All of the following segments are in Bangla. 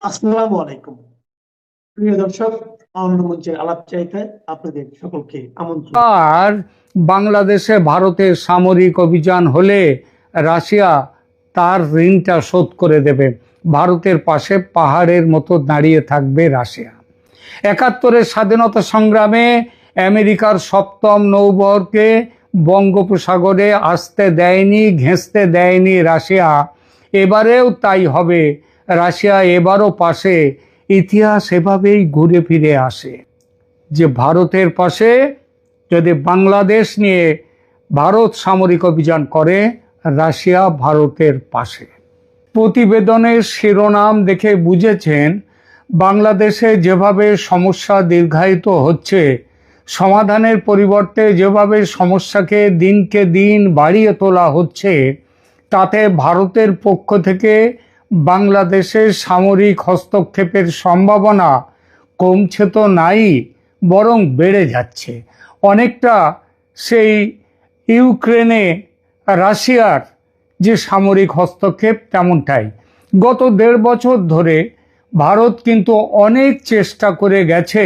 আসসালামু আলাইকুম। প্রিয় দর্শক, অন্য মঞ্চের আলাপ চাইতে আপনাদের সকলকে আমন্ত্রণ। আর বাংলাদেশে ভারতের সামরিক অভিযান হলে রাশিয়া তার ঋণটা শোধ করে দেবে। ভারতের পাশে পাহাড়ের মতো দাঁড়িয়ে থাকবে রাশিয়া। ৭১-এর স্বাধীনতা সংগ্রামে আমেরিকার সপ্তম নৌবহরকে বঙ্গোপসাগরে আসতে দেয়নি, ঘেঁষতে দেয়নি রাশিয়া। এবারেও তাই হবে। রাশিয়া এবারও পাশে। ইতিহাস এভাবেই ঘুরে ফিরে আসে যে ভারতের পাশে যদি বাংলাদেশ নিয়ে ভারত সামরিক অভিযান করে, রাশিয়া ভারতের পাশে। প্রতিবেদনের শিরোনাম দেখে বুঝেছেন বাংলাদেশে যেভাবে সমস্যা দীর্ঘায়িত হচ্ছে, সমাধানের পরিবর্তে যেভাবে সমস্যাকে দিনকে দিন বাড়িয়ে তোলা হচ্ছে, তাতে ভারতের পক্ষ থেকে বাংলাদেশের সামরিক হস্তক্ষেপের সম্ভাবনা কমছে তো নাই, বরং বেড়ে যাচ্ছে অনেকটা। সেই ইউক্রেনে রাশিয়ার যে সামরিক হস্তক্ষেপ তেমনটাই। গত ১.৫ বছর ধরে ভারত কিন্তু অনেক চেষ্টা করে গেছে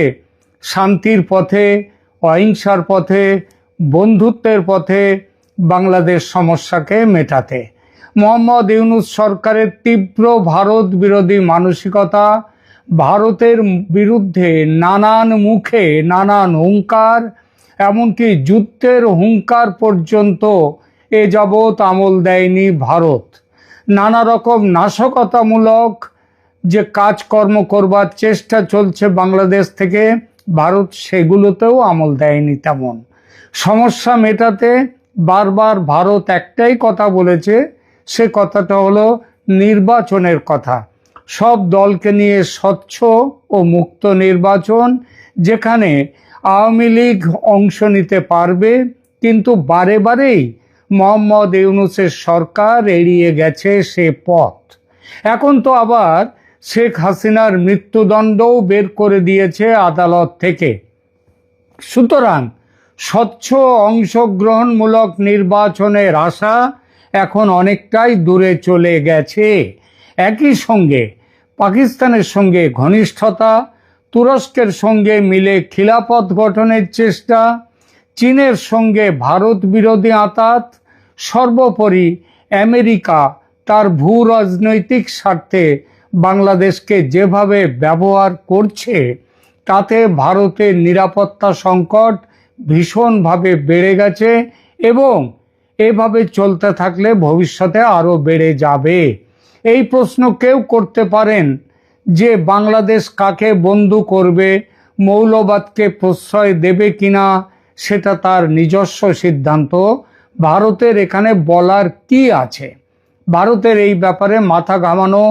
শান্তির পথে, অহিংসার পথে, বন্ধুত্বের পথে বাংলাদেশ সমস্যাকে মেটাতে। মোহাম্মদ ইউনূস সরকারের তীব্র ভারত বিরোধী মানসিকতা, ভারতের বিরুদ্ধে নানান মুখে নানান হুঙ্কার, এমনকি যুদ্ধের হুঙ্কার পর্যন্ত এ যাবৎ আমল দেয়নি ভারত। নানা রকম নাশকতামূলক যে কাজকর্ম করবার চেষ্টা চলছে বাংলাদেশ থেকে, ভারত সেগুলোতেও আমল দেয়নি তেমন। সমস্যা মেটাতে বারবার ভারত একটাই কথা বলেছে, সে কথাটা হলো নির্বাচনের কথা। সব দলকে নিয়ে স্বচ্ছ ও মুক্ত নির্বাচন, যেখানে আওয়ামী লীগ অংশ নিতে পারবে। কিন্তু বারে বারেই মোহাম্মদ ইউনূসের সরকার এড়িয়ে গেছে সে পথ। এখন তো আবার শেখ হাসিনার মৃত্যুদণ্ডও বের করে দিয়েছে আদালত থেকে। সুতরাং স্বচ্ছ অংশগ্রহণমূলক নির্বাচনের আশা এখন অনেকটাই দূরে চলে গেছে। একই সঙ্গে পাকিস্তানের সঙ্গে ঘনিষ্ঠতা, তুরস্কের সঙ্গে মিলে খিলাফত গঠনের চেষ্টা, চীনের সঙ্গে ভারত বিরোধী আঁতাত, সর্বোপরি আমেরিকা তার ভূ রাজনৈতিক স্বার্থে বাংলাদেশকে যেভাবে ব্যবহার করছে, তাতে ভারতের নিরাপত্তা সংকট ভীষণভাবে বেড়ে গেছে এবং এভাবে চলতে থাকলে ভবিষ্যতে আরও বেড়ে যাবে। এই প্রশ্ন কেউ করতে পারেন যে বাংলাদেশ কাকে বন্ধু করবে, মৌলবাদকে প্রশ্রয় দেবে কিনা, সেটা তার নিজস্ব সিদ্ধান্ত। ভারতের এখানে বলার কি আছে? ভারতের এই ব্যাপারে মাথা ঘামানো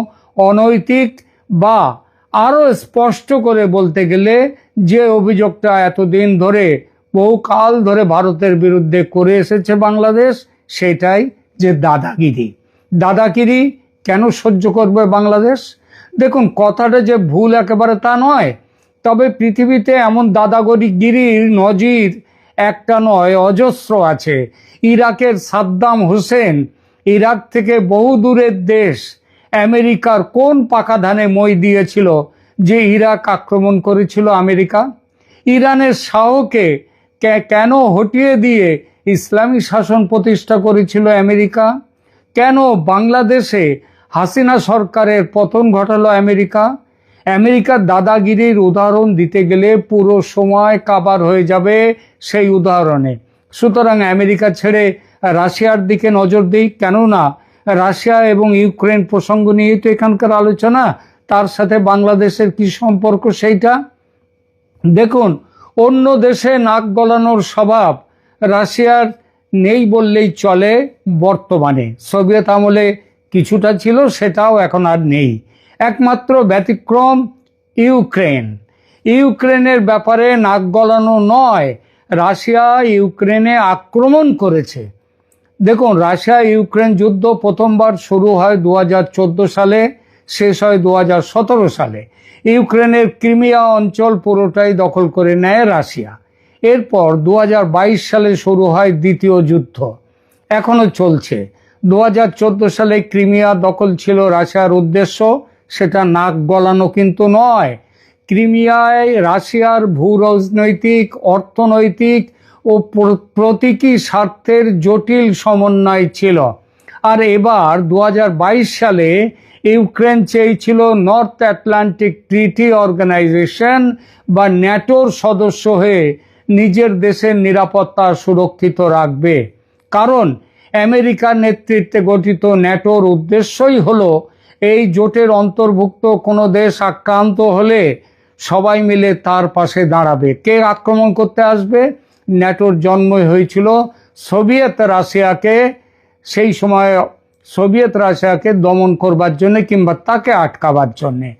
অনৈতিক, বা আরও স্পষ্ট করে বলতে গেলে যে অভিযোগটা এতদিন ধরে বহুকাল ধরে ভারতের বিরুদ্ধে করে এসেছে বাংলাদেশ, সেটাই যে দাদাগিরি। দাদাগিরি কেন সহ্য করবে বাংলাদেশ? দেখুন, কথাটা যে ভুল একেবারে তা নয়, তবে পৃথিবীতে এমন দাদাগিরির নজির একটা নয়, অজস্র আছে। ইরাকের সাদ্দাম হোসেন ইরাক থেকে বহু দূরের দেশ আমেরিকার কোন পাকা ধানে মই দিয়েছিল যে ইরাক আক্রমণ করেছিল আমেরিকা? ইরানের শাহকে কেন হটিয়ে দিয়ে ইসলামী শাসন প্রতিষ্ঠা করেছিল আমেরিকা? কেন বাংলাদেশে হাসিনা সরকারের পতন ঘটালো আমেরিকা? আমেরিকার দাদাগিরির উদাহরণ দিতে গেলে পুরো সময় কাবার হয়ে যাবে সেই উদাহরণে। সুতরাং আমেরিকা ছেড়ে রাশিয়ার দিকে নজর দিই। কেননা রাশিয়া এবং ইউক্রেন প্রসঙ্গ নিয়েই তো এখানকার আলোচনা। তার সাথে বাংলাদেশের কি সম্পর্ক সেইটা দেখুন। অন্য দেশে নাক গলানোর স্বভাব রাশিয়ার নেই বললেই চলে বর্তমানে। সোভিয়েত আমলে কিছুটা ছিল, সেটাও এখন আর নেই। একমাত্র ব্যতিক্রম ইউক্রেন। ইউক্রেনের ব্যাপারে নাক গলানো নয়, রাশিয়া ইউক্রেনে আক্রমণ করেছে। দেখুন, রাশিয়া ইউক্রেন যুদ্ধ প্রথমবার শুরু হয় 2014 সালে, শেষ হয় 2017 সালে। ইউক্রেনের ক্রিমিয়া অঞ্চল পুরোটাই দখল করে নেয় রাশিয়া। এরপর 2022 সালে শুরু হয় দ্বিতীয় যুদ্ধ, এখনো চলছে। 2014 সালে ক্রিমিয়া দখল ছিল রাশিয়ার উদ্দেশ্য, সেটা নাক গলানো কিন্তু নয়। ক্রিমিয়ায় রাশিয়ার ভূরাজনৈতিক, অর্থনৈতিক ও প্রতীকী স্বার্থের জটিল সমন্বয় ছিল। আর এবার 2022 সালে ইউক্রেন চেয়েছিল নর্থ আটলান্টিক ট্রিটি অর্গানাইজেশন বা ন্যাটোর সদস্য হয়ে নিজের দেশের নিরাপত্তা সুরক্ষিত রাখবে। কারণ আমেরিকার নেতৃত্বে গঠিত ন্যাটোর উদ্দেশ্যই হলো এই জোটের অন্তর্ভুক্ত কোনো দেশ আক্রান্ত হলে সবাই মিলে তার পাশে দাঁড়াবে। কে আক্রমণ করতে আসবে? ন্যাটোর জন্ম হয়েছিল সোভিয়েত রাশিয়াকে, সেই সময় সোভিয়েত রাশিয়াকে দমন করবার জন্য কিংবা তাকে আটকাবার জন্যে।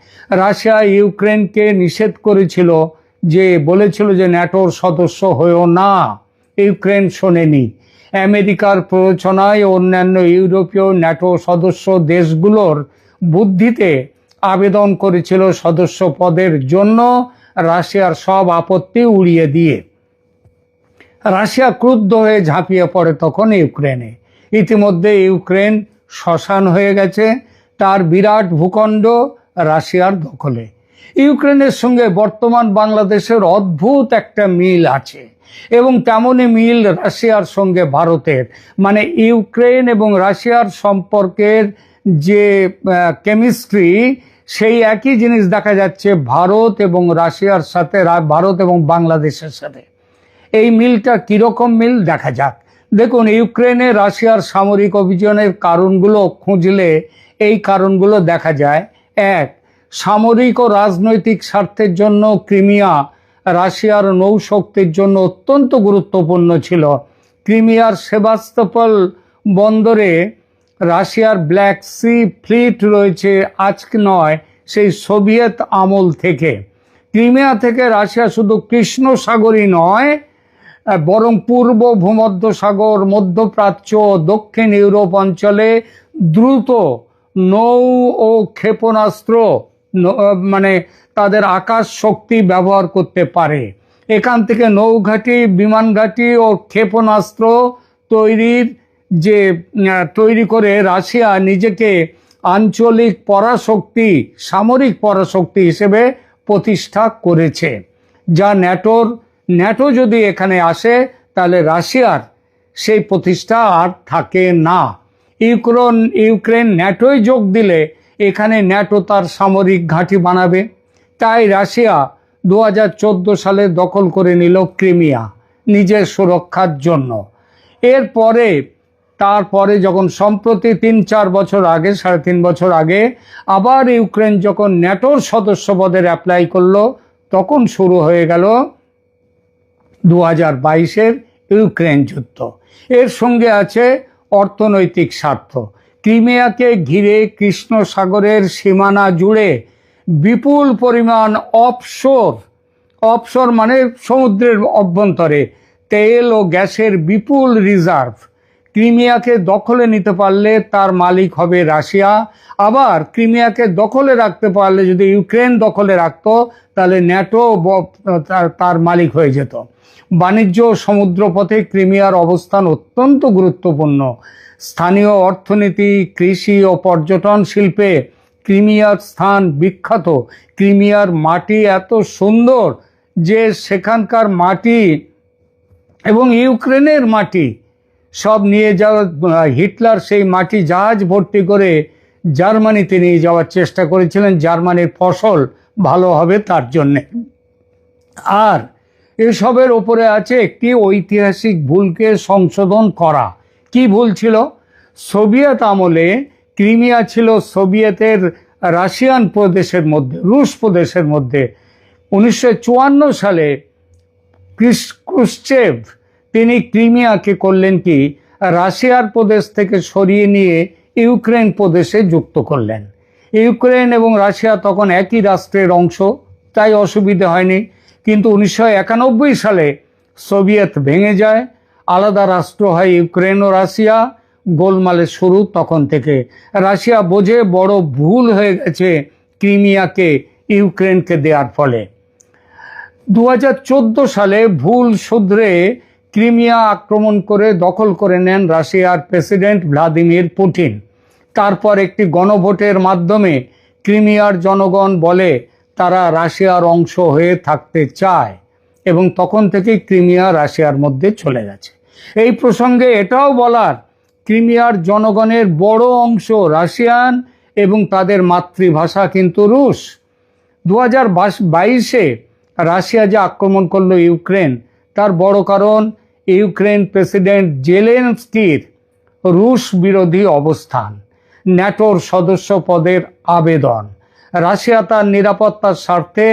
রাশিয়া ইউক্রেনকে নিষেধ করেছিল, যে বলেছিল যে ন্যাটোর সদস্য হয়েও না। ইউক্রেন শোনেনি। আমেরিকার প্ররোচনায় অন্যান্য ইউরোপীয় ন্যাটো সদস্য দেশগুলোর বুদ্ধিতে আবেদন করেছিল সদস্য পদের জন্য, রাশিয়ার সব আপত্তি উড়িয়ে দিয়ে। রাশিয়া ক্রুদ্ধ হয়ে ঝাঁপিয়ে পড়ে তখন ইউক্রেনে। ইতিমধ্যে ইউক্রেন শ্মশান হয়ে গেছে, তার বিরাট ভূখণ্ড রাশিয়ার দখলে। ইউক্রেনের সঙ্গে বর্তমান বাংলাদেশের অদ্ভুত একটা মিল আছে, এবং তেমনই মিল রাশিয়ার সঙ্গে ভারতের। মানে ইউক্রেন এবং রাশিয়ার সম্পর্কের যে কেমিস্ট্রি, সেই একই জিনিস দেখা যাচ্ছে ভারত এবং রাশিয়ার সাথে, ভারত এবং বাংলাদেশের সাথে। এই মিলটা কিরকম মিল দেখা যাক। দেখুন, ইউক্রেনে রাশিয়ার সামরিক অভিযানের কারণগুলো খুঁজলে এই কারণগুলো দেখা যায়। এক, সামরিক ও রাজনৈতিক স্বার্থের জন্য ক্রিমিয়া রাশিয়ার নৌশক্তির জন্য অত্যন্ত গুরুত্বপূর্ণ ছিল। ক্রিমিয়ার সেভাস্তোপল বন্দরে রাশিয়ার ব্ল্যাক সি ফ্লিট রয়েছে, আজকে নয়, সেই সোভিয়েত আমল থেকে। ক্রিমিয়া থেকে রাশিয়া শুধু কৃষ্ণ সাগরই নয়, বরং পূর্ব ভূমধ্যসাগর, মধ্যপ্রাচ্য, দক্ষিণ ইউরোপ অঞ্চলে দ্রুত নৌ ও ক্ষেপণাস্ত্র, মানে তাদের আকাশ শক্তি ব্যবহার করতে পারে। এখান থেকে নৌঘাঁটি, বিমান ঘাঁটি ও ক্ষেপণাস্ত্র তৈরি করে রাশিয়া নিজেকে আঞ্চলিক পরাশক্তি, সামরিক পরাশক্তি হিসেবে প্রতিষ্ঠা করেছে। যা ন্যাটো যদি এখানে আসে তাহলে রাশিয়ার সেই প্রতিষ্ঠা আর থাকে না। ইউক্রেন ন্যাটোয় যোগ দিলে এখানে ন্যাটো তার সামরিক ঘাঁটি বানাবে। তাই রাশিয়া 2014 সালে দখল করে নিল ক্রিমিয়া নিজের সুরক্ষার জন্য। তারপরে যখন সম্প্রতি 3-4 বছর আগে, 3.5 বছর আগে আবার ইউক্রেন যখন ন্যাটোর সদস্য পদের অ্যাপ্লাই করলো, তখন শুরু হয়ে গেল 2022-এর ইউক্রেন যুদ্ধ। এর সঙ্গে আছে অর্থনৈতিক স্বার্থ। ক্রিমিয়াকে ঘিরে কৃষ্ণ সাগরের সীমানা জুড়ে বিপুল পরিমাণ অফশোর মানে সমুদ্রের অভ্যন্তরে তেল ও গ্যাসের বিপুল রিজার্ভ। ক্রিমিয়াকে দখলে নিতে পারলে তার মালিক হবে রাশিয়া। আবার ক্রিমিয়াকে দখলে রাখতে পারলে, যদি ইউক্রেন দখলে রাখতো, তাহলে ন্যাটো তার মালিক হয়ে যেত। বাণিজ্য সমুদ্রপথে ক্রিমিয়ার অবস্থান অত্যন্ত গুরুত্বপূর্ণ। স্থানীয় অর্থনীতি, কৃষি ও পর্যটন শিল্পে ক্রিমিয়ার স্থান বিখ্যাত। ক্রিমিয়ার মাটি এত সুন্দর যে সেখানকার মাটি এবং ইউক্রেনের মাটি সব নিয়ে যাওয়া, হিটলার সেই মাটি জাহাজ ভর্তি করে জার্মানিতে নিয়ে যাওয়ার চেষ্টা করেছিলেন, জার্মানির ফসল ভালো হবে তার জন্যে। আর এসবের ওপরে আছে একটি ঐতিহাসিক ভুলকে সংশোধন করা। কি ভুল ছিল? সোভিয়েত আমলে ক্রিমিয়া ছিল সোভিয়েতের রাশিয়ান প্রদেশের মধ্যে, রুশ প্রদেশের মধ্যে। 1954 সালে ক্রুশ্চেভ তিনি ক্রিমিয়াকে করলেন কি, রাশিয়ার প্রদেশ থেকে সরিয়ে নিয়ে ইউক্রেন প্রদেশে যুক্ত করলেন। ইউক্রেন এবং রাশিয়া তখন একই রাষ্ট্রের অংশ, তাই অসুবিধে হয়নি। কিন্তু 1991 সালে সোভিয়েত ভেঙে যায়, আলাদা রাষ্ট্র হয় ইউক্রেন ও রাশিয়া। গোলমালের শুরু তখন থেকে। রাশিয়া বোঝে বড় ভুল হয়ে গেছে ক্রিমিয়াকে ইউক্রেনকে দেওয়ার ফলে। 2014 সালে ভুল শুধরে ক্রিমিয়া আক্রমণ করে দখল করে নেন রাশিয়ার প্রেসিডেন্ট ভ্লাদিমির পুতিন। তারপর একটি গণভোটের মাধ্যমে ক্রিমিয়ার জনগণ বলে তারা রাশিয়ার অংশ হয়ে থাকতে চায় এবং তখন থেকেই ক্রিমিয়া রাশিয়ার মধ্যে চলে গেছে। এই প্রসঙ্গে এটাও বলার, ক্রিমিয়ার জনগণের বড় অংশ রাশিয়ান এবং তাদের মাতৃভাষা কিন্তু রুশ। 2022-এ রাশিয়া যে আক্রমণ করলো ইউক্রেন, তার বড় কারণ ইউক্রেন প্রেসিডেন্ট জেলেনস্কির রুশ বিরোধী অবস্থান, ন্যাটোর সদস্য পদের আবেদন। রাশিয়া তার নিরাপত্তার স্বার্থে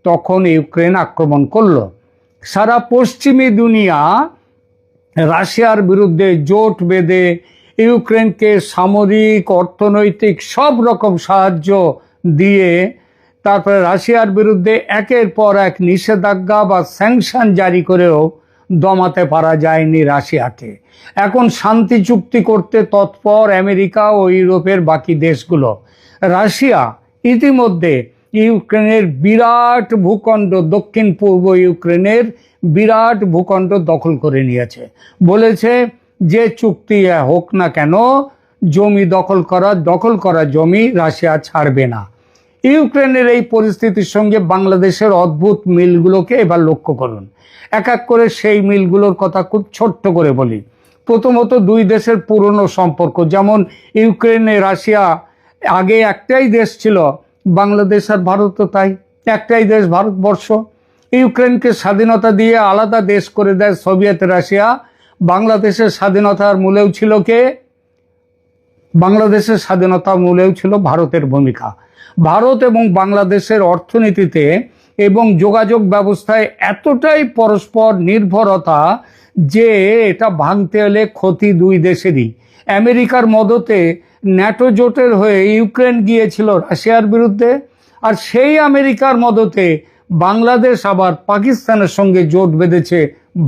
তখন ইউক্রেন আক্রমণ করলো। সারা পশ্চিমী দুনিয়া রাশিয়ার বিরুদ্ধে জোট বেঁধে ইউক্রেনকে সামরিক, অর্থনৈতিক সব রকম সাহায্য দিয়ে তারপরে রাশিয়ার বিরুদ্ধে একের পর এক নিষেধাজ্ঞা বা স্যাংশন জারি করেও দমাতে পারা যায়নি রাশিয়াকে। এখন শান্তি চুক্তি করতে তৎপর আমেরিকা ও ইউরোপের বাকি দেশগুলো। রাশিয়া ইতিমধ্যে ইউক্রেনের বিরাট ভূখণ্ড, দক্ষিণ পূর্ব ইউক্রেনের বিরাট ভূখণ্ড দখল করে নিয়েছে। বলেছে যে চুক্তি হোক না কেন, জমি দখল করা জমি রাশিয়া ছাড়বে না। ইউক্রেনের এই পরিস্থিতির সঙ্গে বাংলাদেশের অদ্ভুত মিলগুলোকে এবার লক্ষ্য করুন। এক এক করে সেই মিলগুলোর কথা খুব ছোট্ট করে বলি। প্রথমত, দুই দেশের পুরনো সম্পর্ক, যেমন ইউক্রেনে রাশিয়া আগে একটাই দেশ ছিল, বাংলাদেশ আর ভারতও তাই, একটাই দেশ ভারতবর্ষ। ইউক্রেনকে স্বাধীনতা দিয়ে আলাদা দেশ করে দেয় সোভিয়েত রাশিয়া। বাংলাদেশের স্বাধীনতার মূলেও ছিল কে? বাংলাদেশের স্বাধীনতার মূলেও ছিল ভারতের ভূমিকা। ভারত এবং বাংলাদেশের অর্থনীতিতে এবং যোগাযোগ ব্যবস্থায় এতটাই পরস্পর নির্ভরতা যে এটা ভাঙতে হলে ক্ষতি দুই দেশেরই। আমেরিকার মদতে ন্যাটো জোটের হয়ে ইউক্রেন গিয়েছিল রাশিয়ার বিরুদ্ধে, আর সেই আমেরিকার মদতে বাংলাদেশ আবার পাকিস্তানের সঙ্গে জোট বেঁধেছে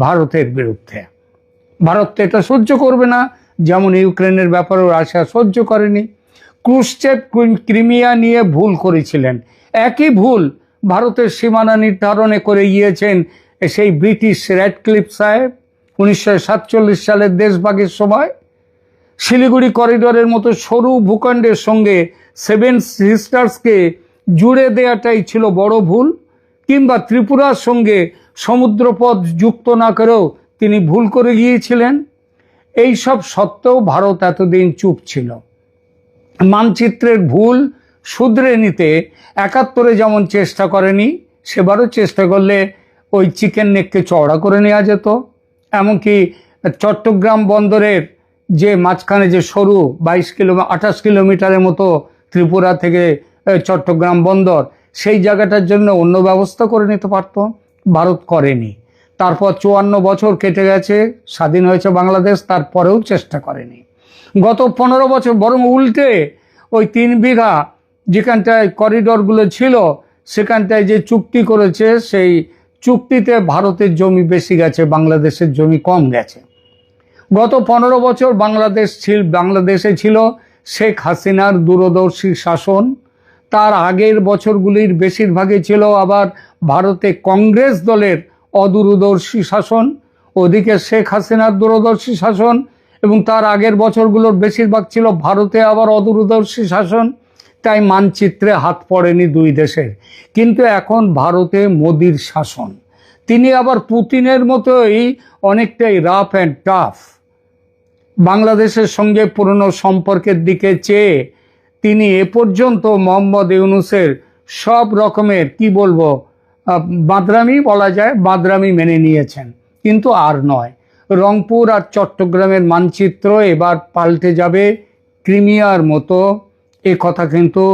ভারতের বিরুদ্ধে। ভারত তো এটা সহ্য করবে না, যেমন ইউক্রেনের ব্যাপারেও রাশিয়া সহ্য করেনি। ক্রুশ্চেভ ক্রিমিয়া নিয়ে ভুল করেছিলেন, একই ভুল ভারতের সীমানা নির্ধারণে করে গিয়েছেন সেই ব্রিটিশ র্যাডক্লিফ সাহেব 1947 সালের দেশভাগের সময়। শিলিগুড়ি করিডোরের মতো সরু ভূখণ্ডের সঙ্গে সেভেন সিস্টার্সকে জুড়ে দেওয়াটাই ছিল বড় ভুল। কিংবা ত্রিপুরার সঙ্গে সমুদ্রপথ যুক্ত না করেও তিনি ভুল করে গিয়েছিলেন। এই সব সত্ত্বেও ভারত এতদিন চুপ ছিল। মানচিত্রের ভুল শুধরে নিতে 71-এ যেমন চেষ্টা করেনি, সেবারও চেষ্টা করলে ওই চিকেন নেককে চওড়া করে নেওয়া যেত। এমনকি চট্টগ্রাম বন্দরের যে মাঝখানে যে সরু 28 কিলোমিটারের মতো ত্রিপুরা থেকে চট্টগ্রাম বন্দর, সেই জায়গাটার জন্য অন্য ব্যবস্থা করে নিতে পারত, ভারত করেনি। তারপর 54 বছর কেটে গেছে, স্বাধীন হয়েছে বাংলাদেশ, তারপরেও চেষ্টা করেনি। গত 15 বছর বরং উল্টে ওই 3 বিঘা যেখানটায় করিডোরগুলো ছিল সেখানটায় যে চুক্তি করেছে, সেই চুক্তিতে ভারতের জমি বেশি গেছে, বাংলাদেশের জমি কম গেছে। গত 15 বছর বাংলাদেশে ছিল শেখ হাসিনার দূরদর্শী শাসন। তার আগের বছরগুলির বেশিরভাগই ছিল আবার ভারতে কংগ্রেস দলের অদূরদর্শী শাসন। ওদিকে শেখ হাসিনার দূরদর্শী শাসন এবং তার আগের বছরগুলোর বেশিরভাগ ছিল ভারতে আবার অদূরদর্শী শাসন। তাই মানচিত্রে হাত পড়েনি দুই দেশের। কিন্তু এখন ভারতে মোদির শাসন, তিনি আবার পুতিনের মতোই অনেকটাই রাফ অ্যান্ড টাফ। বাংলাদেশের সঙ্গে পুরনো সম্পর্কের দিকে চেয়ে তিনি এ পর্যন্ত মোহাম্মদ ইউনূসের সব রকমের বাদরামি বলা যায়, বাদরামি মেনে নিয়েছেন, কিন্তু আর নয়। রংপুর আর চট্টগ্রামের মানচিত্র এবার পাল্টে যাবে ক্রিমিয়ার মতো, এ কথা কিন্তু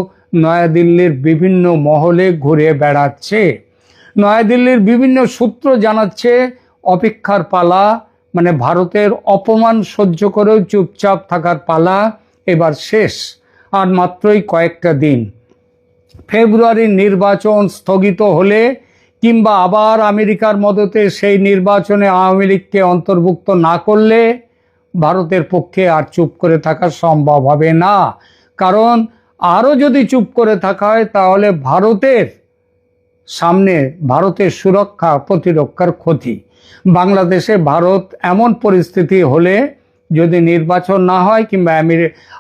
নয়াদিল্লির বিভিন্ন মহলে ঘুরে বেড়াচ্ছে। নয়াদিল্লির বিভিন্ন সূত্র জানাচ্ছে অপেক্ষার পালা, মানে ভারতের অপমান সহ্য করেও চুপচাপ থাকার পালা এবার শেষ। আর মাত্রই কয়েকটা দিন। ফেব্রুয়ারির নির্বাচন স্থগিত হলে কিংবা আবার আমেরিকার মদতে সেই নির্বাচনে আওয়ামী লীগকে অন্তর্ভুক্ত না করলে ভারতের পক্ষে আর চুপ করে থাকা সম্ভব হবে না। কারণ আরও যদি চুপ করে থাকা হয় তাহলে ভারতের সুরক্ষা প্রতিরক্ষার ক্ষতি। বাংলাদেশে ভারত এমন পরিস্থিতি হলে যদি নির্বাচন না হয় কিংবা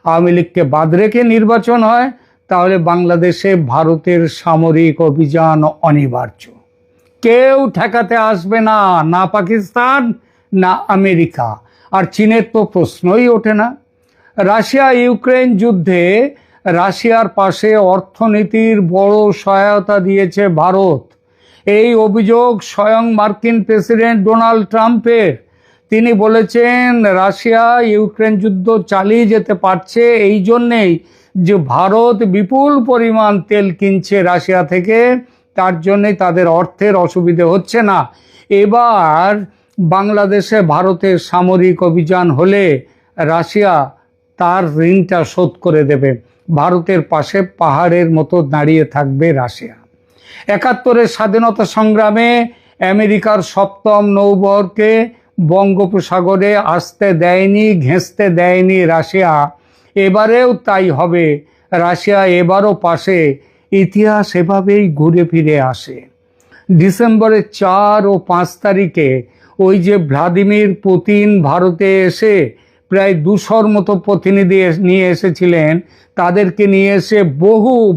আওয়ামী লীগকে বাদ রেখে নির্বাচন হয়, তাহলে বাংলাদেশে ভারতের সামরিক অভিযান অনিবার্য। কেউ ঠেকাতে আসবে না, না পাকিস্তান না আমেরিকা, আর চীনের তো প্রশ্নই ওঠে না। রাশিয়া ইউক্রেন যুদ্ধে রাশিয়ার পাশে অর্থনীতির বড় সহায়তা দিয়েছে ভারত। এই অভিযোগ স্বয়ং মার্কিন প্রেসিডেন্ট ডোনাল্ড ট্রাম্পের। তিনি বলেছেন রাশিয়া ইউক্রেন যুদ্ধ চালিয়ে যেতে পারছে এই জন্যেই যে ভারত বিপুল পরিমাণ তেল কিনছে রাশিয়া থেকে, তার জন্যই তাদের অর্থের অসুবিধে হচ্ছে না। এবার বাংলাদেশে ভারতের সামরিক অভিযান হলে রাশিয়া তার ঋণটা শোধ করে দেবে। ভারতের পাশে পাহাড়ের মতো দাঁড়িয়ে থাকবে রাশিয়া। ৭১-এর স্বাধীনতা সংগ্রামে আমেরিকার সপ্তম নৌবহরকে বঙ্গোপসাগরে আসতে দেয়নি, ঘেঁষতে দেয়নি রাশিয়া। এবারেও তাই হবে। রাশিয়া এবারও পাশে। ইতিহাস এভাবেই ঘুরে ফিরে আসে। ডিসেম্বরের ৪ ও ৫ তারিখে ওই যে ভ্লাদিমির পুতিন ভারতে এসে প্রায় ২০০-র মতো প্রতিনিধি নিয়ে এসেছিলেন, তাদেরকে নিয়ে এসে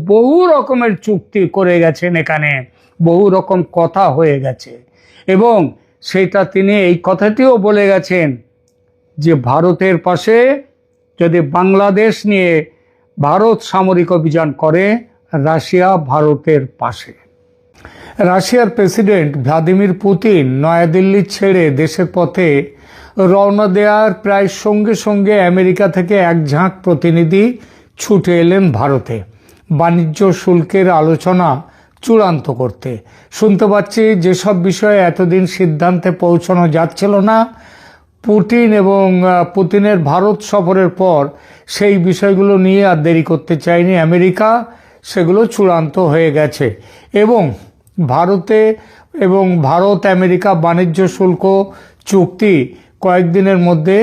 বহু রকমের চুক্তি করে গেছেন, এখানে বহু রকম কথা হয়ে গেছে। এবং সেটা তিনি এই কথাটিও বলে গেছেন যে ভারতের পাশে যদি বাংলাদেশ নিয়ে ভারত সামরিক অভিযান করে, রাশিয়া ভারতের পাশে। রাশিয়ার প্রেসিডেন্ট ভ্লাদিমির পুতিন নয়াদিল্লি ছেড়ে দেশের পথে রওনা দেওয়ার প্রায় সঙ্গে সঙ্গে আমেরিকা থেকে এক ঝাঁক প্রতিনিধি ছুটে এলেন ভারতে বাণিজ্য শুল্কের আলোচনা চূড়ান্ত করতে। শুনতে পাচ্ছি যেসব বিষয়ে এতদিন সিদ্ধান্তে পৌঁছানো যাচ্ছিল না, পুতিনের ভারত সফরের পর সেই বিষয়গুলো নিয়ে আর দেরি করতে চায়নি আমেরিকা, সেগুলো চূড়ান্ত হয়ে গেছে। এবং ভারত আমেরিকা বাণিজ্য শুল্ক চুক্তি কয়েকদিনের মধ্যে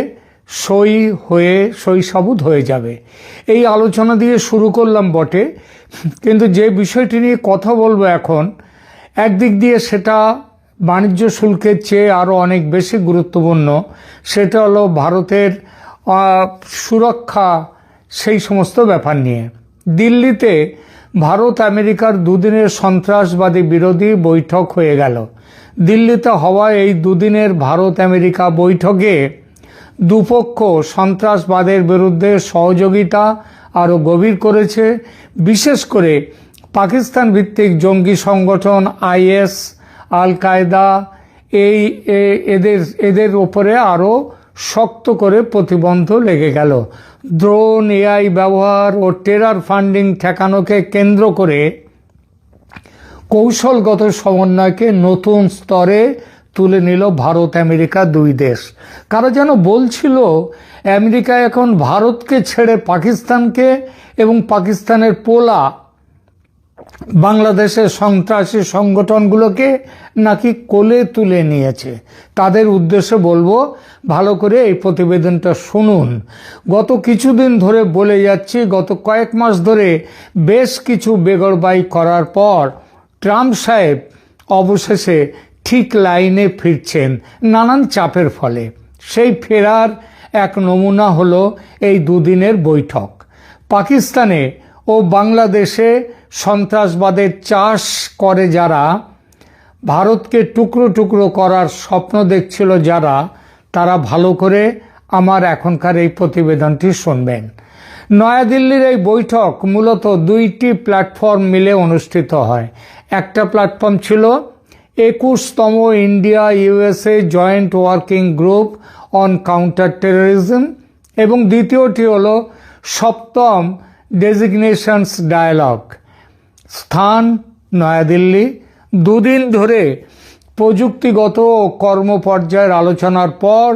সই সাবুত হয়ে যাবে। এই আলোচনা দিয়ে শুরু করলাম বটে, কিন্তু যে বিষয়টি নিয়ে কথা বলবো এখন, একদিক দিয়ে সেটা বাণিজ্য শুল্কের চেয়ে আরও অনেক বেশি গুরুত্বপূর্ণ। সেটা হলো ভারতের সুরক্ষা, সেই সমস্ত ব্যাপার নিয়ে। দিল্লিতে ভারত আমেরিকার দুদিনের সন্ত্রাসবাদী বিরোধী বৈঠক হয়ে গেল। দিল্লিতে হওয়া এই দুদিনের ভারত আমেরিকা বৈঠকে দুপক্ষ সন্ত্রাসবাদের বিরুদ্ধে সহযোগিতা আরও গভীর করেছে। বিশেষ করে পাকিস্তান ভিত্তিক জঙ্গি সংগঠন আইএস, আল কায়দা এদের ওপরে আরও শক্ত করে প্রতিবন্ধ লেগে গেল। ড্রোন, এআই ব্যবহার ও টেরর ফান্ডিং ঠেকানোকে কেন্দ্র করে কৌশলগত সমন্বয়কে নতুন স্তরে তুলে নিল ভারত আমেরিকা দুই দেশ। কারা যেন বলছিল আমেরিকা এখন ভারতকে ছেড়ে পাকিস্তানকে এবং পাকিস্তানের পোলা বাংলাদেশের সন্ত্রাসী সংগঠনগুলোকে নাকি কোলে তুলে নিয়েছে। তাদের উদ্দেশ্যে বলবো, ভালো করে এই প্রতিবেদনটা শুনুন। গত কিছুদিন ধরে বলে যাচ্ছি, গত কয়েক মাস ধরে বেশ কিছু বেগরবাই করার পর ট্রাম্প সাহেব অবশেষে ঠিক লাইনে ফিরছেন নানান চাপের ফলে। সেই ফেরার এক নমুনা হলো এই দুদিনের বৈঠক। পাকিস্তানে ও বাংলাদেশে সন্ত্রাসবাদের চাষ করে যারা, ভারতকে টুকরো টুকরো করার স্বপ্ন দেখছিল যারা, তারা ভালো করে আমার এখনকার এই প্রতিবেদনটি শুনবেন। নয়াদিল্লির এই বৈঠক মূলত দুইটি প্ল্যাটফর্ম মিলে অনুষ্ঠিত হয়। একটা প্ল্যাটফর্ম ছিল ২১তম India USA joint working group on counter terrorism এবং দ্বিতীয়টি হল ৭ম ডেজিগনেশনস ডায়ালগ। স্থান নয়াদিল্লি। দুদিন ধরে প্রযুক্তিগত ও কর্মপর্যায়ের আলোচনার পর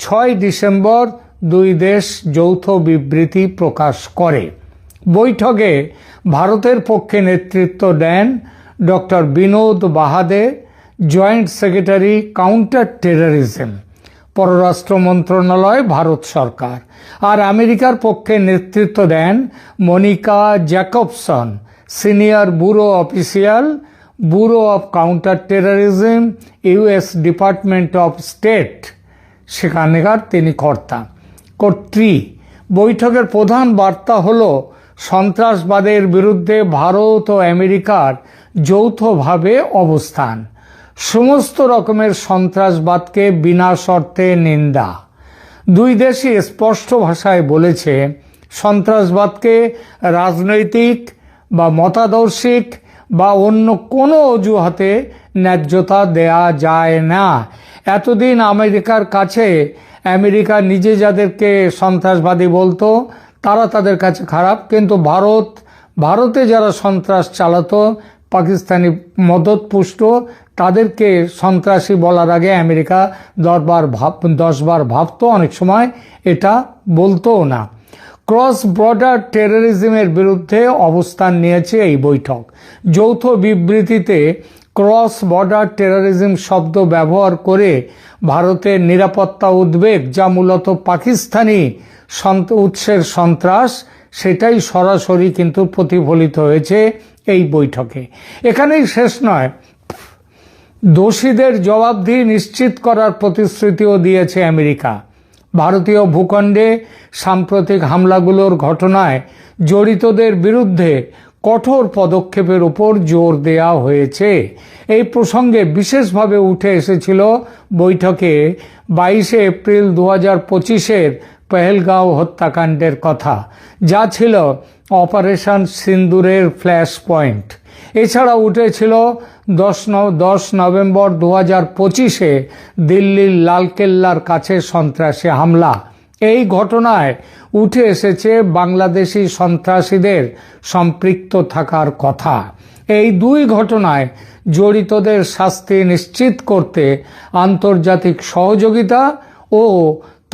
৬ ডিসেম্বর দুই দেশ যৌথ বিবৃতি প্রকাশ করে। বৈঠকে ভারতের পক্ষে নেতৃত্ব দেন doctor Vinod Bahade, joint secretary counter terrorism, পররাষ্ট্র মন্ত্রণালয়, ভারত সরকার। আর আমেরিকার পক্ষে নেতৃত্ব দেন Monica Jacobson, senior bureau official, bureau of counter terrorism, US department of state, সেখানকার তিনি কর্ত্রী। বৈঠকের প্রধান বার্তা হল সন্ত্রাসবাদের বিরুদ্ধে ভারত ও আমেরিকার যৌথভাবে অবস্থান, সমস্ত রকমের সন্ত্রাসবাদকে বিনা শর্তে নিন্দা। দুই দেশই স্পষ্ট ভাষায় বলেছে সন্ত্রাসবাদকে রাজনৈতিক বা মতাদর্শিক বা অন্য কোনো অজুহাতে ন্যায্যতা দেয়া যায় না। এতদিন আমেরিকার কাছে আমেরিকা নিজে যাদেরকে সন্ত্রাসবাদী বলতো তারা তাদের কাছে খারাপ, কিন্তু ভারতে যারা সন্ত্রাস চালাতো পাকিস্তানি মদতপুষ্ট তাদেরকে সন্ত্রাসী বলার আগে আমেরিকা 10 বার ভাবতো, অনেক সময় এটা বলতো না। ক্রস বর্ডার টেররিজমের বিরুদ্ধে অবস্থান নিয়েছে এই বৈঠক। যৌথ বিবৃতিতে ক্রস বর্ডার টেররিজম শব্দ ব্যবহার করে ভারতের নিরাপত্তা উদ্বেগ, যা মূলত পাকিস্তানি উৎসের সন্ত্রাস, সেটাই সরাসরি কিন্তু প্রতিফলিত হয়েছে এই বৈঠকে। এখানেই শেষ নয়, দোষীদের জবাবদিহি নিশ্চিত করার প্রতিশ্রুতিও দিয়েছে আমেরিকা। ভারতীয় ভূখণ্ডে সাম্প্রতিক হামলাগুলোর ঘটনায় জড়িতদের বিরুদ্ধে কঠোর পদক্ষেপের উপর জোর দেওয়া হয়েছে। এই প্রসঙ্গে বিশেষভাবে উঠে এসেছিল বৈঠকে 22 এপ্রিল 2025-এর পেহেলগাঁও হত্যাকাণ্ডের কথা, যা ছিল অপারেশন সিন্দুরের ফ্ল্যাশ পয়েন্ট। এছাড়া উঠেছিল 10 নভেম্বর 2025-এ দিল্লির লালকেল্লার কাছে সন্ত্রাসী হামলা। এই ঘটনায় উঠে এসেছে বাংলাদেশি সন্ত্রাসীদের সম্পৃক্ত থাকার কথা। এই দুই ঘটনায় জড়িতদের শাস্তি নিশ্চিত করতে আন্তর্জাতিক সহযোগিতা ও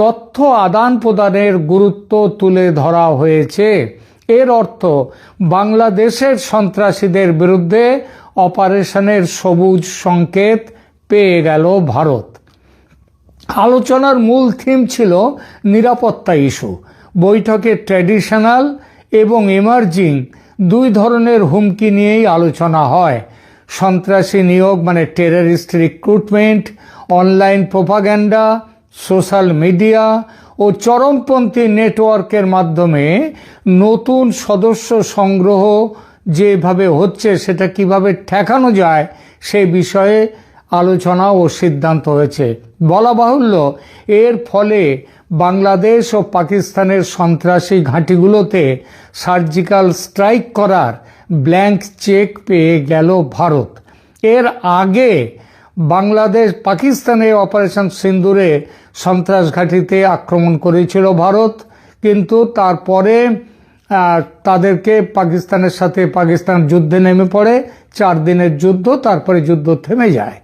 তথ্য আদান প্রদানের গুরুত্ব তুলে ধরা হয়েছে। এর অর্থ বাংলাদেশের সন্ত্রাসীদের বিরুদ্ধে অপারেশনের সবুজ সংকেত পেয়ে গেল ভারত। আলোচনার মূল থিম ছিল নিরাপত্তা ইস্যু। বৈঠকে ট্র্যাডিশনাল এবং এমার্জিং দুই ধরনের হুমকি নিয়েই আলোচনা হয়। সন্ত্রাসী নিয়োগ মানে terrorist recruitment, online propaganda, social media ও চরমপন্থী নেটওয়ার্কের মাধ্যমে নতুন সদস্য সংগ্রহ যেভাবে হচ্ছে সেটা কিভাবে ঠেকানো যায় সে বিষয়ে আলোচনা ও সিদ্ধান্ত হয়েছে। বলা বাহুল্য, এর ফলে বাংলাদেশ ও পাকিস্তানের সন্ত্রাসী ঘাঁটিগুলোতে সার্জিক্যাল স্ট্রাইক করার ব্ল্যাঙ্ক চেক পেয়ে গেল ভারত। এর আগে বাংলাদেশ পাকিস্তানে অপারেশন সিন্দুরে সন্ত্রাস ঘাঁটিতে আক্রমণ করেছিল ভারত, কিন্তু তারপরে তাদেরকে পাকিস্তানের সাথে পাকিস্তান যুদ্ধে নেমে পড়ে। 4 দিনের যুদ্ধ, তারপরে যুদ্ধ থেমে যায়।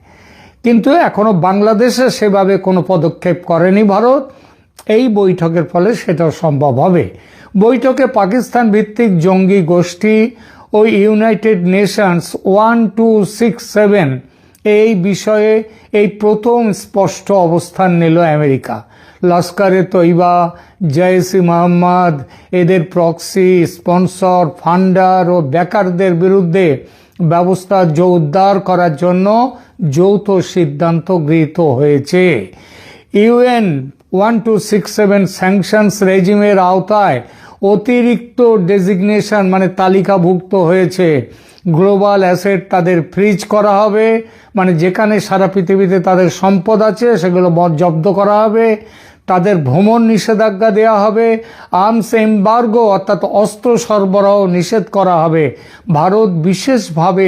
কিন্তু এখনো বাংলাদেশে সেভাবে কোনো পদক্ষেপ করেনি ভারত। এই বৈঠকের ফলে সেটাও সম্ভব হবে। বৈঠকে পাকিস্তান ভিত্তিক জঙ্গি গোষ্ঠী ও ইউনাইটেড নেশনস 1267 এই বিষয়ে এই প্রথম স্পষ্ট অবস্থান নিল আমেরিকা। লস্করে তৈবা, জৈশ-ই মোহাম্মদ, এদের প্রক্সি, স্পন্সর, ফান্ডার ও ব্যাকারদের বিরুদ্ধে ব্যবস্থা জোরদার করার জন্য যৌথ সিদ্ধান্ত গৃহীত হয়েছে। ইউএন 1267 স্যাংশনস রেজিমের আওতায় অতিরিক্ত ডেজিগনেশন মানে তালিকাভুক্ত হয়েছে। গ্লোবাল অ্যাসেট তাদের ফ্রিজ করা হবে, মানে যেখানে সারা পৃথিবীতে তাদের সম্পদ আছে সেগুলো জব্দ করা হবে। তাদের ভ্রমণ নিষেধাজ্ঞা দেওয়া হবে। আর্মস এম্বার্গো অর্থাৎ অস্ত্র সরবরাহ নিষেধ করা হবে। ভারত বিশেষভাবে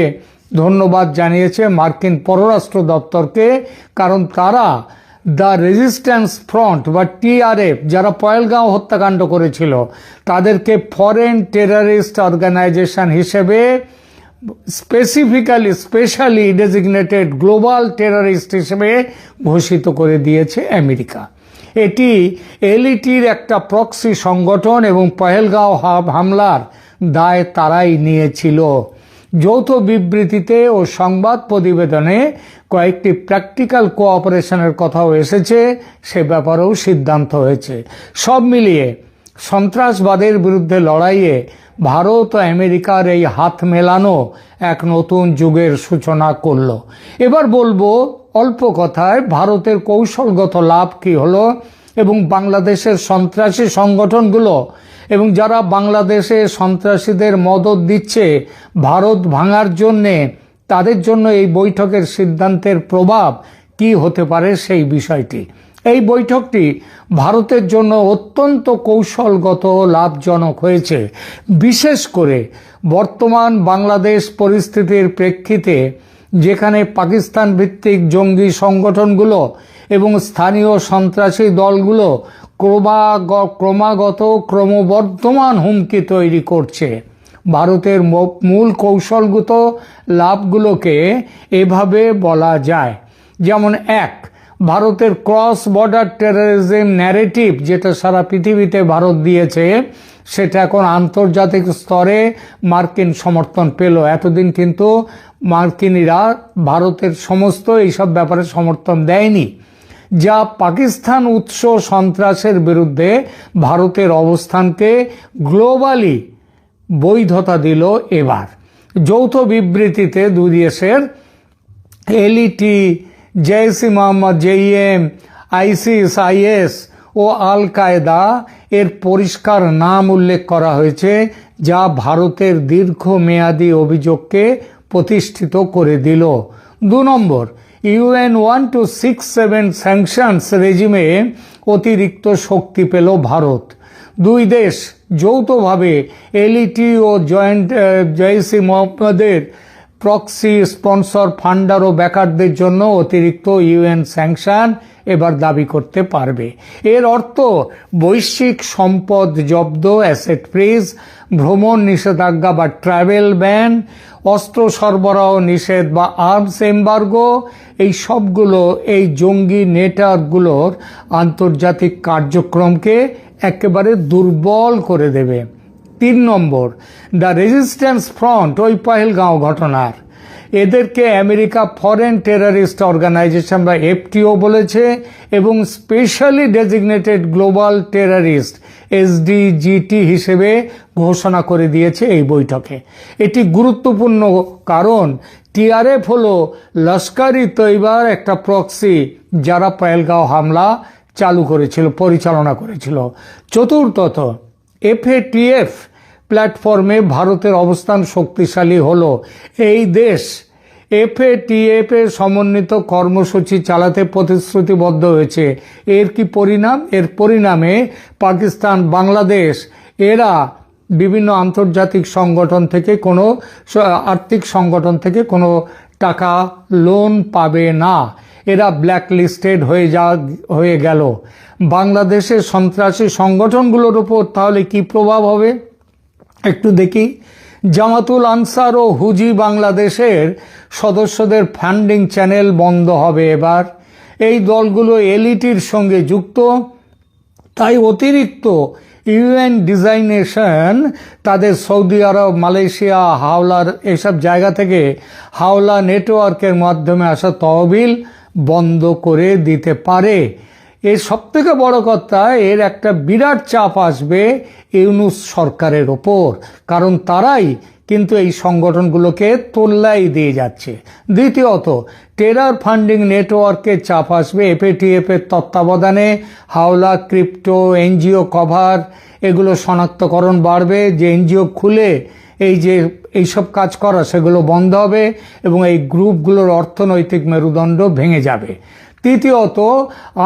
ধন্যবাদ জানিয়েছে মার্কিন পররাষ্ট্র দপ্তরকে, কারণ তারা দ্য রেজিস্ট্যান্স ফ্রন্ট বা TRF যারা পহেলগাঁও হত্যাকাণ্ড করেছিল তাদেরকে ফরেন টেররিস্ট অর্গানাইজেশন হিসেবে স্পেশালি ডেজিগনেটেড গ্লোবাল টেররিস্ট হিসেবে ঘোষিত করে দিয়েছে আমেরিকা। এটি এলইটির একটা প্রক্সি সংগঠন এবং পহেলগাঁও হামলার দায় তারাই নিয়েছিল। যৌথ বিবৃতিতে ও সংবাদ প্রতিবেদনে কয়েকটি প্র্যাকটিক্যাল কোঅপারেশনের কথাও এসেছে, সে ব্যাপারেও সিদ্ধান্ত হয়েছে। সব মিলিয়ে সন্ত্রাসবাদের বিরুদ্ধে লড়াইয়ে ভারত ও আমেরিকার এই হাত মেলানো এক নতুন যুগের সূচনা করল। এবার বলবো অল্প কথায় ভারতের কৌশলগত লাভ কি হলো এবং বাংলাদেশের সন্ত্রাসী সংগঠনগুলো এবং যারা বাংলাদেশে সন্ত্রাসীদের মদদ দিচ্ছে ভারত ভাঙার জন্যে, তাদের জন্য এই বৈঠকের সিদ্ধান্তের প্রভাব কি হতে পারে সেই বিষয়টি। এই বৈঠকটি ভারতের জন্য অত্যন্ত কৌশলগত লাভজনক হয়েছে, বিশেষ করে বর্তমান বাংলাদেশ পরিস্থিতির প্রেক্ষিতে, যেখানে পাকিস্তান ভিত্তিক জঙ্গি সংগঠনগুলো এবং স্থানীয় সন্ত্রাসী দলগুলো ক্রমবর্ধমান হুমকি তৈরি করছে। ভারতের মূল কৌশলগত লাভগুলোকে এভাবে বলা যায়, যেমন এক, ভারতের ক্রস বর্ডার টেররিজম ন্যারেটিভ, যেটা সারা পৃথিবীতে ভারত দিয়েছে, সেটা এখন আন্তর্জাতিক স্তরে মার্কিন সমর্থন পেল। এতদিন কিন্তু মার্কিনীরা ভারতের সমস্ত এইসব ব্যাপারে সমর্থন দেয়নি, যা পাকিস্তান উৎস সন্ত্রাসের বিরুদ্ধে ভারতের অবস্থানকে গ্লোবালি বৈধতা দিল। এবার যৌথ বিবৃতিতে দুই দেশের LET, Jaish e Mohammed, JEM, ISIS, IS ও আল কায়দা এর পরিষ্কার নাম উল্লেখ করা হয়েছে, যা ভারতের দীর্ঘমেয়াদী অভিযোগকে প্রতিষ্ঠিত করে দিল। 2 নম্বর, UN 1267 স্যাংশনস রেজিমে অতিরিক্ত শক্তি পেল ভারত। দুই দেশ যৌথভাবে এলইটি ও জেইশ-ই মোহাম্মদের প্রক্সি স্পন্সর, ফান্ডার ও ব্যাকারদের জন্য অতিরিক্ত ইউএন স্যাংশন এবার দাবি করতে পারবে। এর অর্থ বৈশ্বিক সম্পদ জব্দ, অ্যাসেট ফ্রিজ, ভ্রমণ নিষেধাজ্ঞা বা ট্রাভেল ব্যান, অস্ত্র সরবরাহ নিষেধ বা আর্মস এম্বার্গো, এই সবগুলো এই জঙ্গি নেটওয়ার্কগুলোর আন্তর্জাতিক কার্যক্রমকে একেবারে দুর্বল করে দেবে। 3 নম্বর, দ্য রেজিস্ট্যান্স ফ্রন্ট, ওই পহেলগাঁও ঘটনার, এদেরকে আমেরিকা ফরেন টেররিস্ট অর্গানাইজেশন বা এফটিও বলেছে এবং স্পেশালি ডেজিগনেটেড গ্লোবাল টেররিস্ট এসডিজিটি হিসেবে ঘোষণা করে দিয়েছে এই বৈঠকে। এটি গুরুত্বপূর্ণ কারণ টিআরএফ হলো লস্কর-ই তৈবার একটা প্রক্সি, যারা পহেলগাঁও হামলা পরিচালনা করেছিল। চতুর্থত, এফএটিএফ প্ল্যাটফর্মে ভারতের অবস্থান শক্তিশালী হলো। এই দেশ এফএটিএফ এর সমন্বিত কর্মসূচি চালাতে প্রতিশ্রুতিবদ্ধ হয়েছে। এর কি পরিণাম? এর পরিণামে পাকিস্তান, বাংলাদেশ এরা বিভিন্ন আন্তর্জাতিক সংগঠন থেকে কোনো আর্থিক সংগঠন থেকে কোনো টাকা লোন পাবে না। এরা ব্ল্যাক লিস্টেড হয়ে গেল। বাংলাদেশের সন্ত্রাসী সংগঠনগুলোর উপর তাহলে কি প্রভাব হবে একটু দেখি। জামাতুল আনসার ও হুজি বাংলাদেশের সদস্যদের ফান্ডিং চ্যানেল বন্ধ হবে এবার। এই দলগুলো এলইটির সঙ্গে যুক্ত, তাই অতিরিক্ত ইউএন ডিজাইনেশন তাদের সৌদি আরব, মালয়েশিয়া, হাওলার এসব জায়গা থেকে হাওলা নেটওয়ার্কের মাধ্যমে আসা তহবিল বন্ধ করে দিতে পারে। এর সবথেকে বড় কথা, এর একটা বিরাট চাপ আসবে ইউনূস সরকারের ওপর, কারণ তারাই কিন্তু এই সংগঠনগুলোকে তোল্লাই দিয়ে যাচ্ছে। দ্বিতীয়ত, টেরর ফান্ডিং নেটওয়ার্কের চাপ আসবে এফএটিএফ এর তত্ত্বাবধানে। হাওলা, ক্রিপ্টো, এনজিও কভার, এগুলো শনাক্তকরণ বাড়বে। যে এনজিও খুলে এইসব কাজ করা, সেগুলো বন্ধ হবে এবং এই গ্রুপগুলোর অর্থনৈতিক মেরুদণ্ড ভেঙে যাবে। তৃতীয়ত,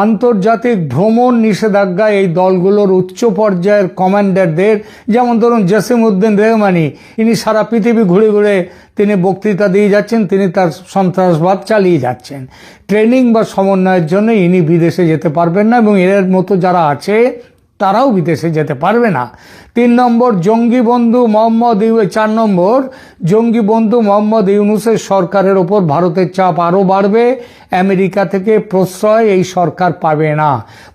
আন্তর্জাতিক ভ্রমণ নিষেধাজ্ঞা এই দলগুলোর উচ্চ পর্যায়ের কমান্ডারদের, যেমন ধরুন জসিম-উদ্দিন রেহমানি, ইনি সারা পৃথিবী ঘুরে ঘুরে তিনি বক্তৃতা দিয়ে যাচ্ছেন, তিনি তার সন্ত্রাসবাদ চালিয়ে যাচ্ছেন। ট্রেনিং বা সমন্বয়ের জন্য ইনি বিদেশে যেতে পারবেন না এবং এর মতো যারা আছে তারাও বিদেশে যেতে পারবে না। 4 নম্বর, জঙ্গি বন্ধু মোহাম্মদ ইউনূসের সরকারের ওপর ভারতের চাপ আরও বাড়বে। আমেরিকা থেকে প্রশ্রয় এই সরকার পাবে না।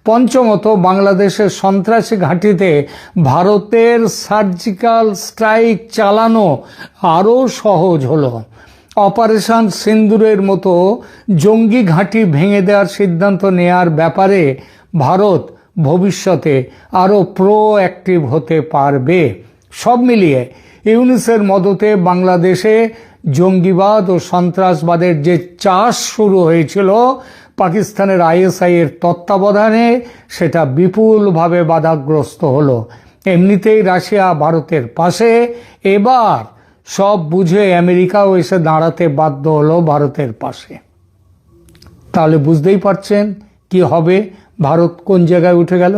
পঞ্চমত, বাংলাদেশের সন্ত্রাসী ঘাঁটিতে ভারতের সার্জিক্যাল স্ট্রাইক চালানো আরও সহজ হলো। অপারেশন সিন্দুরের মতো জঙ্গি ঘাঁটি ভেঙে দেওয়ার সিদ্ধান্ত নেয়ার ব্যাপারে ভারত ভবিষ্যতে আরও প্রোঅ্যাক্টিভ হতে পারবে। সব মিলিয়ে ইউনূসের মদতে বাংলাদেশে জঙ্গিবাদ ও সন্ত্রাসবাদের যে চাষ শুরু হয়েছিল পাকিস্তানের আইএসআই এর তত্ত্বাবধানে সেটা বিপুলভাবে বাধাগ্রস্ত হলো। এমনিতেই রাশিয়া ভারতের পাশে, এবার সব বুঝে আমেরিকাও এসে দাঁড়াতে বাধ্য হলো ভারতের পাশে। তাহলে বুঝতেই পারছেন কি হবে, ভারত কোন জায়গায় উঠে গেল।